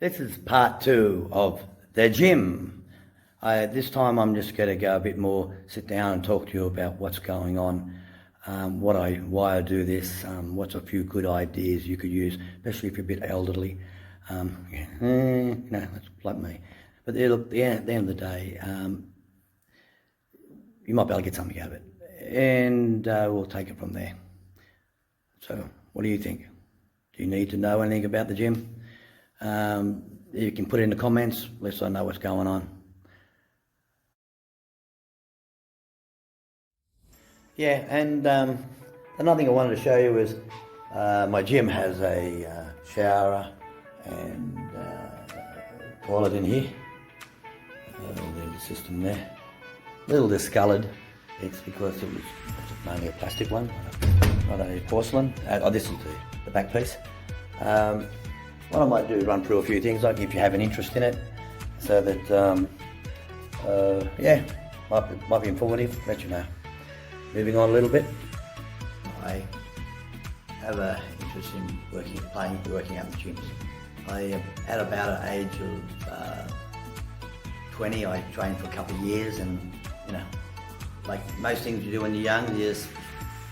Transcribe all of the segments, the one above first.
This is part 2 of the gym. This time I'm just going to go a bit more, sit down and talk to you about what's going on, why I do this, what's a few good ideas you could use, especially if you're a bit elderly. That's like me. But look, at the end of the day, you might be able to get something out of it. And we'll take it from there. So, what do you think? Do you need to know anything about the gym? You can put it in the comments, let us know what's going on. Yeah, and another thing I wanted to show you is my gym has a shower and toilet in here. There's the system there. A little discoloured. It's because it was mainly a plastic one, not a porcelain. This is the back piece. What I might do is run through a few things, like if you have an interest in it, so that, might be informative, let you know. Moving on a little bit, I have an interest in working out in gyms. At about an age of 20, I trained for a couple of years, and like most things you do when you're young, you just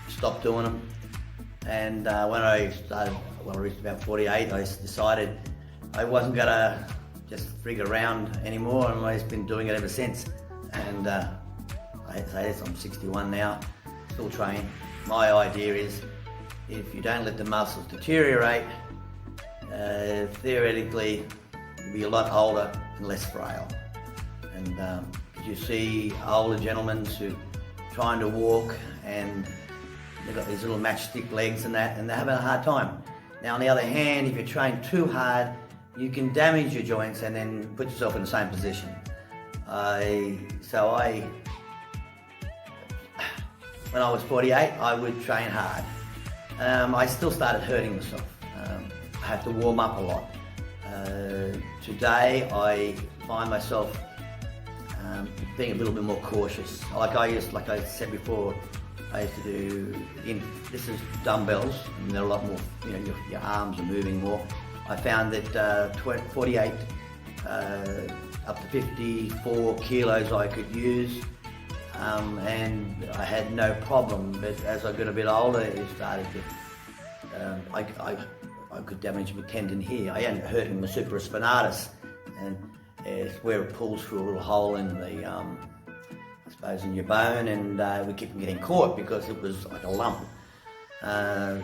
stop doing them. And when I reached about 48, I decided I wasn't going to just frig around anymore, and I've been doing it ever since. And I say this, I'm 61 now, still train. My idea is, if you don't let the muscles deteriorate, theoretically you'll be a lot older and less frail. And you see older gentlemen who trying to walk, and they've got these little matchstick legs and that, and they're having a hard time. Now on the other hand, if you train too hard, you can damage your joints and then put yourself in the same position. When I was 48, I would train hard. I still started hurting myself. I had to warm up a lot. Today, I find myself being a little bit more cautious. Like I said before, I used to do, this is dumbbells, and they're a lot more, your arms are moving more. I found that 48 up to 54 kilos I could use, and I had no problem. But as I got a bit older, it started to, I could damage my tendon here. I ended up hurting my supraspinatus, and it's where it pulls through a little hole in the, I suppose, in your bone, and we kept getting caught because it was like a lump. Then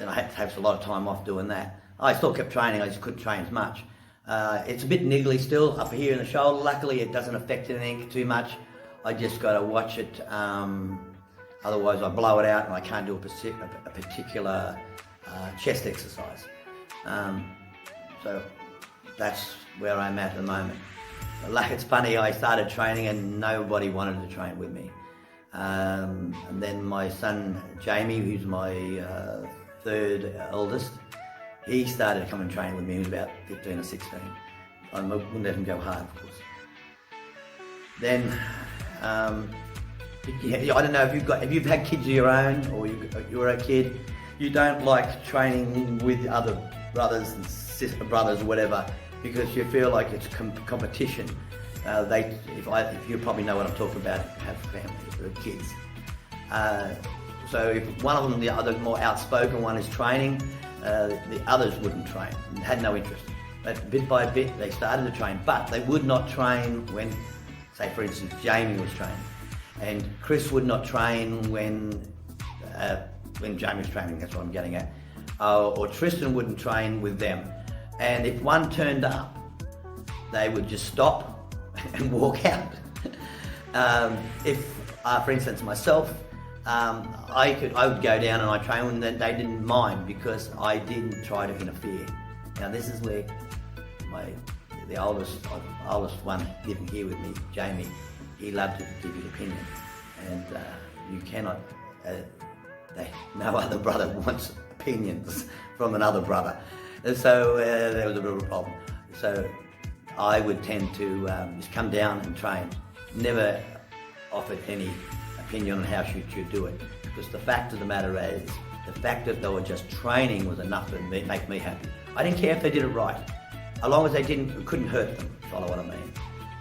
I had to have a lot of time off doing that. I still kept training, I just couldn't train as much. It's a bit niggly still up here in the shoulder. Luckily it doesn't affect anything too much. I just got to watch it, otherwise I blow it out and I can't do a particular chest exercise. So that's where I'm at the moment. Like, it's funny, I started training and nobody wanted to train with me. And then my son Jamie, who's my third eldest, he started coming and training with me. He was about 15 or 16. I wouldn't let him go hard, of course. Then, I don't know if you've had kids of your own, or you were a kid, you don't like training with other brothers and brothers or whatever, because you feel like it's competition. If you probably know what I'm talking about, have family or kids. So if one of them, the other more outspoken one, is training, the others wouldn't train, had no interest. But bit by bit they started to train, but they would not train when, say for instance, Jamie was training. And Chris would not train when Jamie was training, that's what I'm getting at. Or Tristan wouldn't train with them. And if one turned up, they would just stop and walk out. For instance, myself, I would go down and I train, and they didn't mind because I didn't try to interfere. Now this is where the oldest one living here with me, Jamie, he loved to give his opinion, and you cannot. No other brother wants opinions from another brother. So there was a real problem. So I would tend to just come down and train. Never offered any opinion on how you should do it, because the fact of the matter is, the fact that they were just training was enough to make me happy. I didn't care if they did it right. as long as they couldn't hurt them, follow what I mean.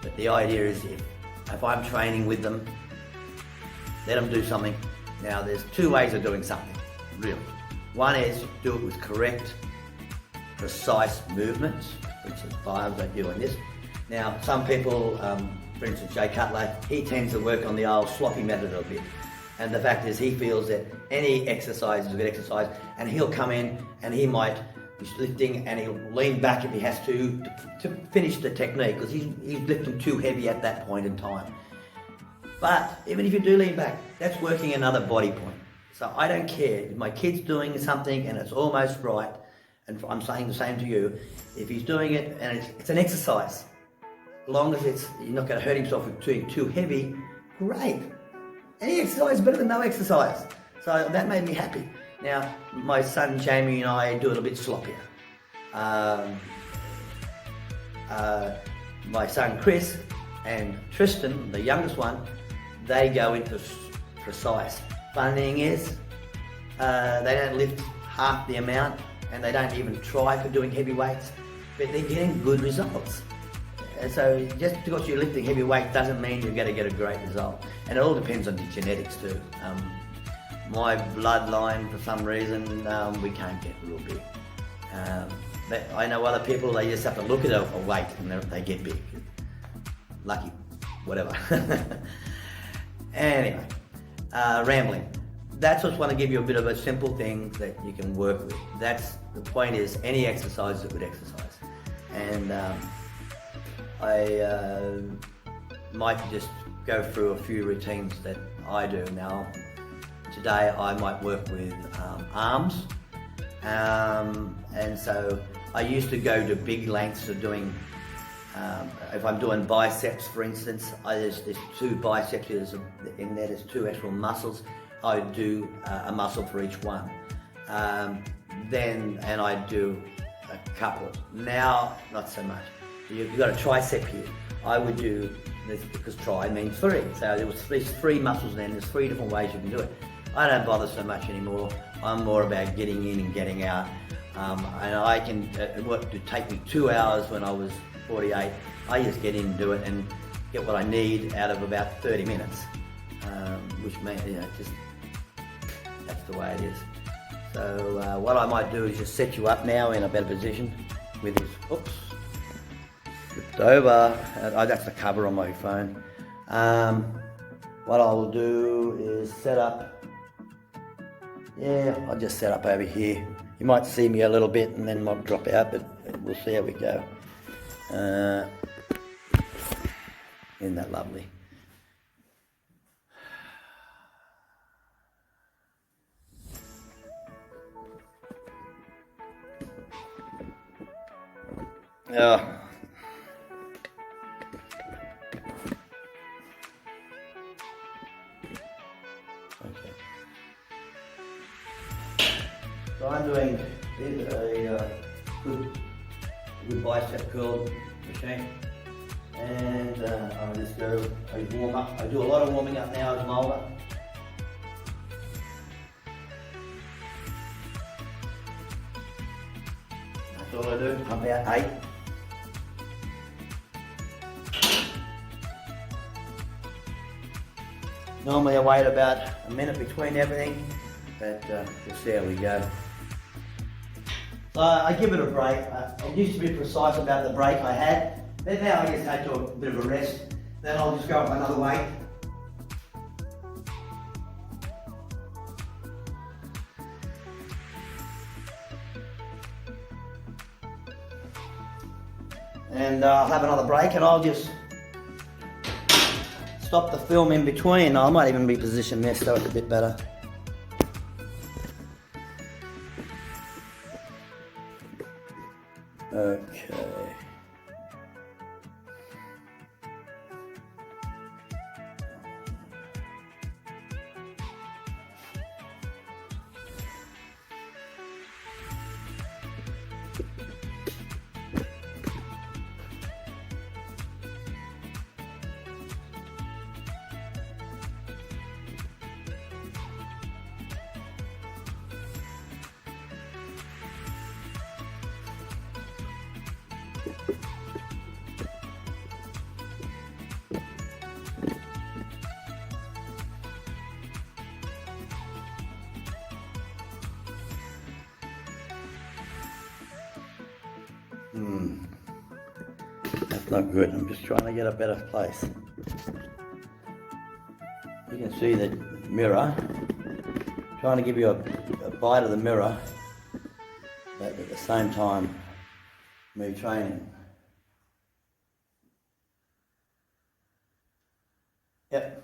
But the idea is if I'm training with them, let them do something. Now there's two ways of doing something, really. One is do it with correct, precise movements, which is Biles like doing this. Now some people, for instance Jay Cutler, he tends to work on the old sloppy method a bit. And the fact is he feels that any exercise is a good exercise, and he'll come in and he might be lifting and he'll lean back if he has to finish the technique, because he's lifting too heavy at that point in time. But even if you do lean back, that's working another body point. So I don't care if my kid's doing something and it's almost right, and I'm saying the same to you, if he's doing it and it's an exercise, as long as you're not going to hurt himself with doing too heavy, great. Any exercise is better than no exercise. So that made me happy. Now, my son Jamie and I do it a bit sloppier. My son Chris and Tristan, the youngest one, they go into precise. Funny thing is, they don't lift half the amount and they don't even try for doing heavy weights, but they're getting good results. So just because you're lifting heavy weight doesn't mean you're going to get a great result. And it all depends on your genetics too. My bloodline, for some reason, we can't get real big. But I know other people, they just have to look at a weight and they get big. Lucky, whatever. Anyway, rambling. That's just want to give you a bit of a simple thing that you can work with. That's the point, is any exercise is a good exercise. And I might just go through a few routines that I do now. Today I might work with arms, and so I used to go to big lengths of doing, if I'm doing biceps for instance, there's two biceps in there, there's two actual muscles. I do a muscle for each one. And I do a couple. Now, not so much. You've got a tricep here. I would do this because tri means three. So there's three muscles then, there's three different ways you can do it. I don't bother so much anymore. I'm more about getting in and getting out. And I can, what would take me 2 hours when I was 48, I just get in and do it and get what I need out of about 30 minutes. Which means, just, that's the way it is. So what I might do is just set you up now in a better position with this, oops, flipped over. That's the cover on my phone. What I will do is set up, I'll just set up over here. You might see me a little bit and then might drop out, but we'll see how we go. Isn't that lovely? Yeah. Okay. So I'm doing a good bicep curl machine, and I just go, I warm up. I do a lot of warming up now as I'm older. That's all I do. I'm about 8. Normally I wait about a minute between everything, but we'll see how we go. So I give it a break. I used to be precise about the break I had, but now I just had to a bit of a rest. Then I'll just go up another weight. And I'll have another break, and I'll just stop the film in between. I might even be positioned there so it's a bit better. Okay. That's not good. I'm just trying to get a better place. You can see the mirror. Trying to give you a bite of the mirror, but at the same time, me training. Yep.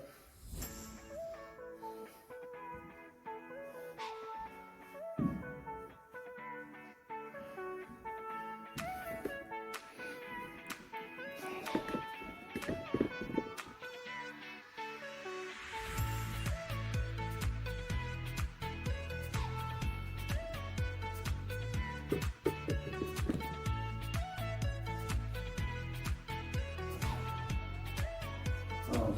Oh,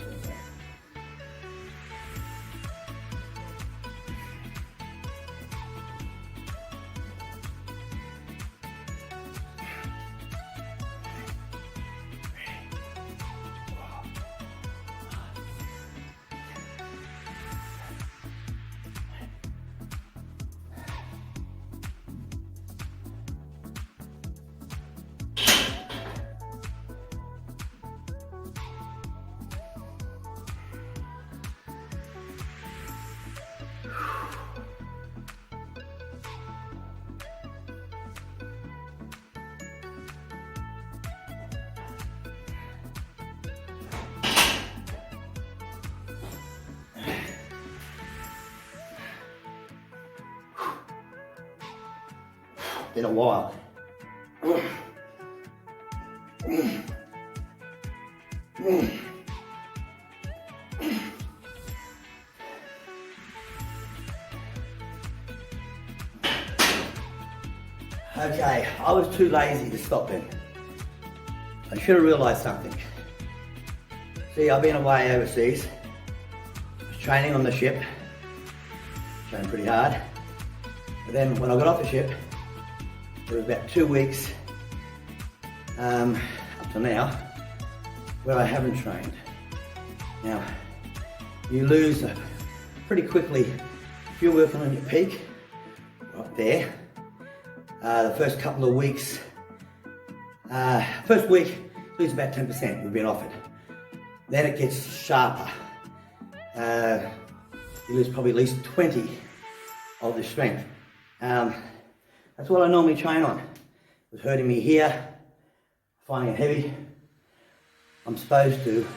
been a while. Okay, I was too lazy to stop him. I should have realised something. See, I've been away overseas. I was training on the ship. Trained pretty hard. But then when I got off the ship, there was about 2 weeks up to now where I haven't trained. Now, you lose pretty quickly if you're working on your peak, up there. The first couple of weeks, first week, you lose about 10%, you've been off it. Then it gets sharper. You lose probably at least 20 of the strength. That's what I normally train on. It was hurting me here, finding it heavy. I'm supposed to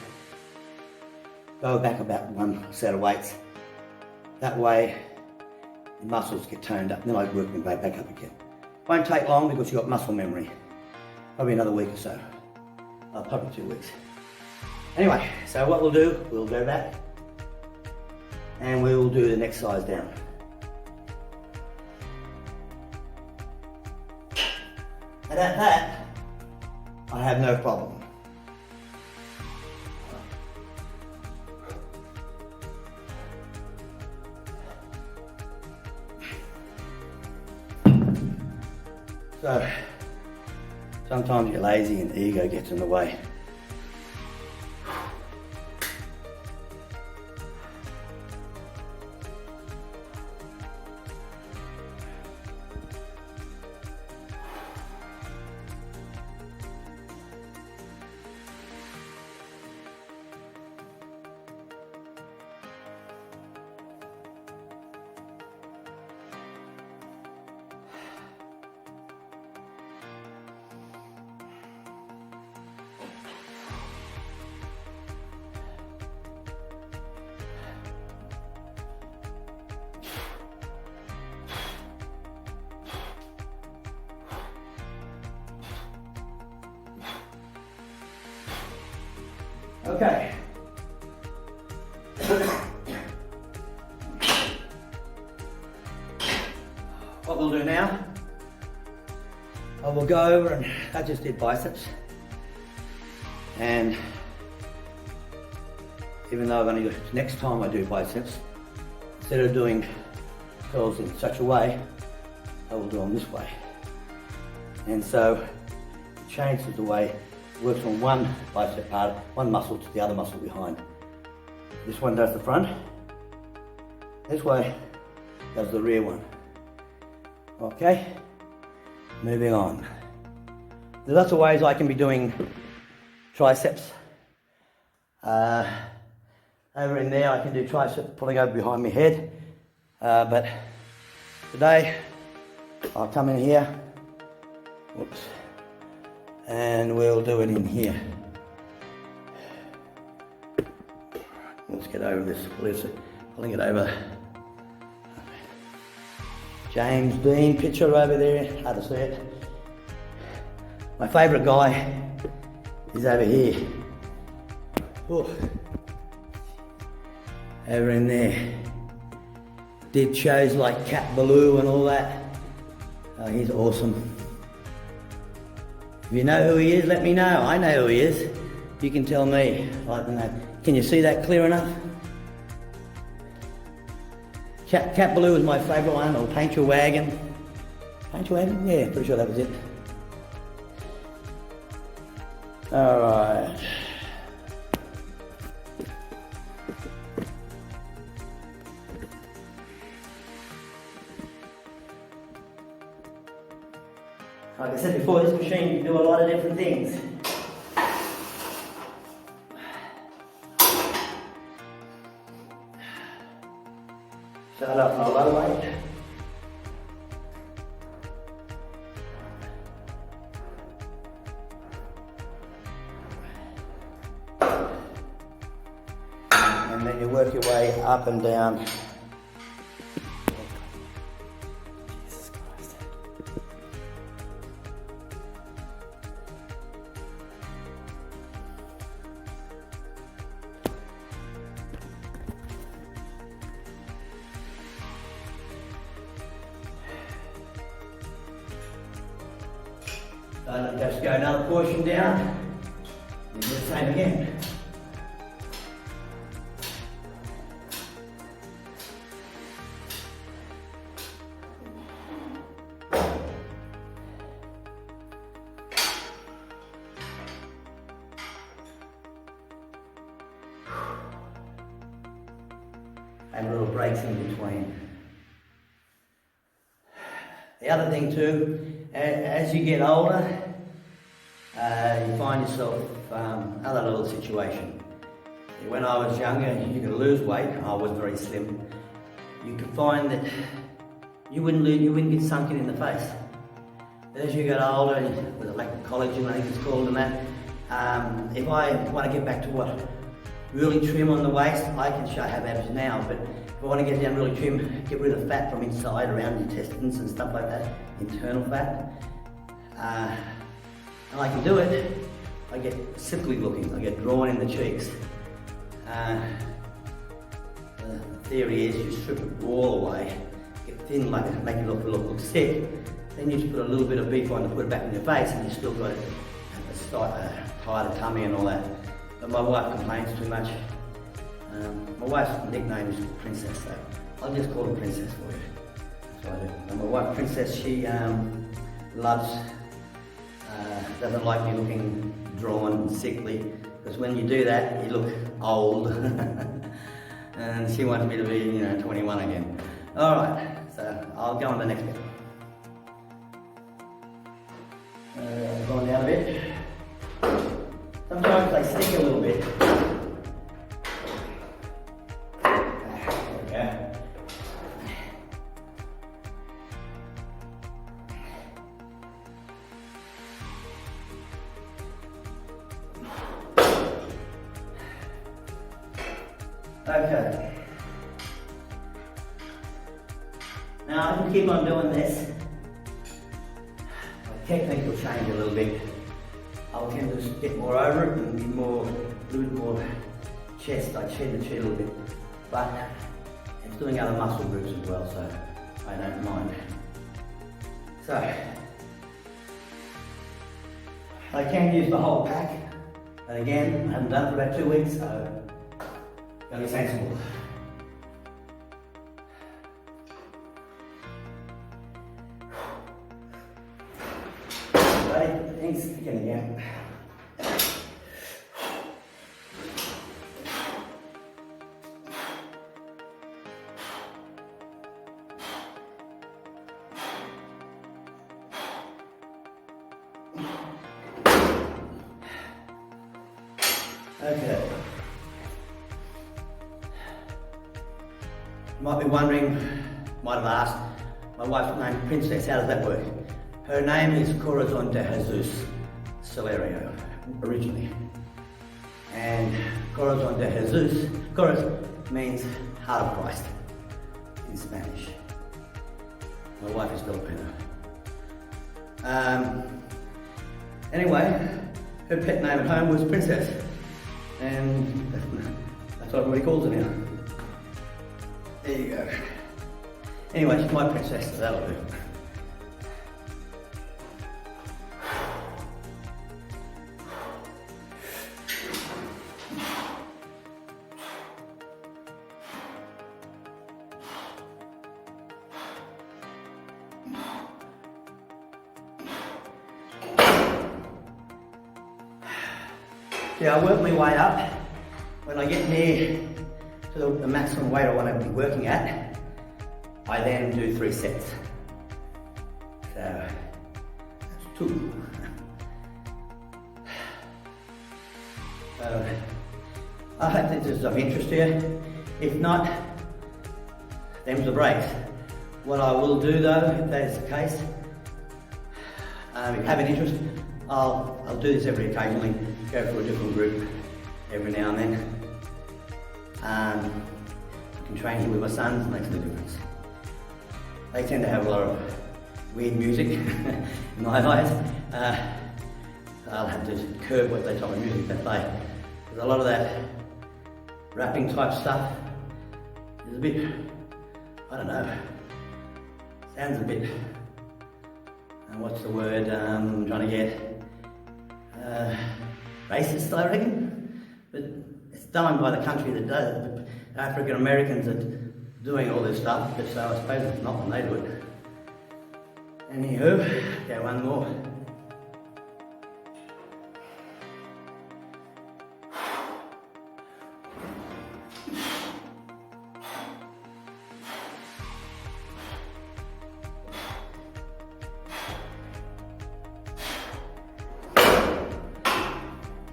go back about 1 set of weights. That way, your muscles get toned up, and then I work my way back up again. Won't take long because you've got muscle memory. Probably another week or so. Probably 2 weeks. Anyway, so what we'll do, we'll go back and we will do the next size down. And at that, I have no problem. So, sometimes you're lazy and the ego gets in the way. Okay. What we'll do now, I will go over and I just did biceps. And even though I've only got, next time I do biceps, instead of doing curls in such a way, I will do them this way. And so it changes the way it works from one bicep part, one muscle to the other muscle behind. This one does the front, this way does the rear one. Okay, moving on. There's lots of ways I can be doing triceps. Over in there I can do triceps pulling over behind my head. But today I'll come in here, whoops, and we'll do it in here. Let's get over this, pulling it over. James Dean picture over there, hard to see it. My favourite guy is over here. Ooh. Over in there. Did shows like Cat Ballou and all that. Oh, he's awesome. If you know who he is, let me know. I know who he is. You can tell me. I don't know. Can you see that clear enough? Cat Ballou was my favourite one, or Paint Your Wagon. Paint Your Wagon? Yeah, pretty sure that was it. Alright. Like I said before, this machine can do a lot of different things. Start up on a low weight. And then you work your way up and down. Jesus Christ. Just go another portion down, and do the same again. And little breaks in between. The other thing too, as you get older, you find yourself another little situation. When I was younger, you could lose weight. I was very slim. You could find that you wouldn't get sunken in the face. But as you get older, with a lack of collagen, I think it's called, and that, if I want to get back to what really trim on the waist, I can have abs now. But if I want to get down really trim, get rid of fat from inside, around the intestines and stuff like that, internal fat. And I can do it. I get sickly looking, I get drawn in the cheeks. The theory is you strip it all away, get thin, like it, make it look sick. Then you just put a little bit of beef on to put it back in your face, and you still got a tighter tummy and all that. But my wife complains too much. My wife's nickname is Princess, so I'll just call her Princess for you. That's what I do. And my wife, Princess, she doesn't like me looking drawn and sickly, because when you do that, you look old. And she wants me to be, 21 again. Alright, so I'll go on to the next bit. Going down a bit. Sometimes they stick a little bit. Okay. Now I can keep on doing this. My technique will change a little bit. I'll tend to get more over it and be a little bit more chest. I shed the chin a little bit. But it's doing other muscle groups as well, so I don't mind. So I can use the whole pack. And again, I haven't done it for about 2 weeks, so gotta be sensible. Right, things sticking again. Okay. You might be wondering, might have asked, my wife's name Princess, how does that work? Her name is Corazon de Jesus Celerio, originally. And Corazon de Jesus, Coraz means heart of Christ in Spanish. My wife is Filipino. Anyway, her pet name at home was Princess. And that's what everybody calls her now. There you go. Anyway, she's my princess, so that'll do. Yeah, I work my way up. When I get near to the maximum weight I want to be working at, I then do 3 sets. So, that's 2. So, I hope this is of interest to you. If not, them's the breaks. What I will do though, if that is the case, if you have an interest, I'll do this every occasionally, go for a different group every now and then. I can train here with my sons, it makes no difference. They tend to have a lot of weird music in my eyes. So I'll have to curb what they type of music they play. Because a lot of that rapping type stuff is a bit, I don't know, sounds a bit, what's the word I'm trying to get? Racist, I reckon. But it's done by the country that does it. The African Americans are doing all this stuff, but so I suppose it's not when they do it. Anywho, okay, one more.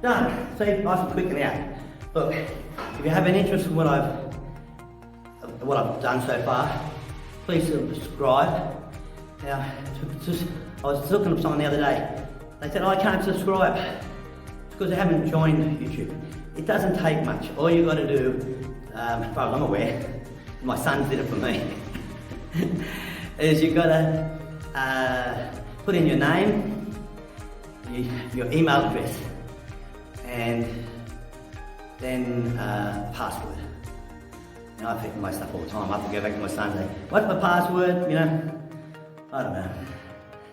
Done. See, nice and quick and out. Look, if you have an interest in what I've done so far, please subscribe. Now, I was talking to someone the other day. They said, I can't subscribe. It's because they haven't joined YouTube. It doesn't take much. All you've got to do, as far as I'm aware, my sons did it for me, is you've got to put in your name, your email address, and then password. Now I think my stuff all the time. I have to go back to my son and say, what's my password? You know, I don't know.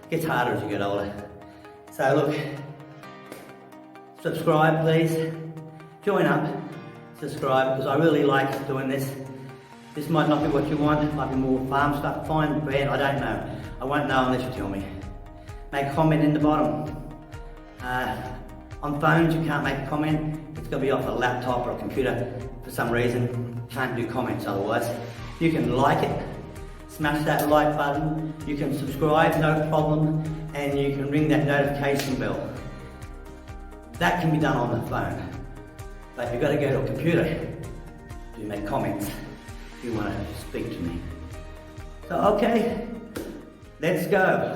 It gets harder as you get older. So look, subscribe please. Join up, subscribe, because I really like doing this. This might not be what you want. It might be more farm stuff, fine, bread, I don't know. I won't know unless you tell me. Make a comment in the bottom. On phones you can't make a comment. It's got to be off a laptop or a computer for some reason. Can't do comments otherwise. You can like it, smash that like button. You can subscribe, no problem, and you can ring that notification bell. That can be done on the phone, but you've got to go to a computer to make comments if you want to speak to me. So okay, let's go.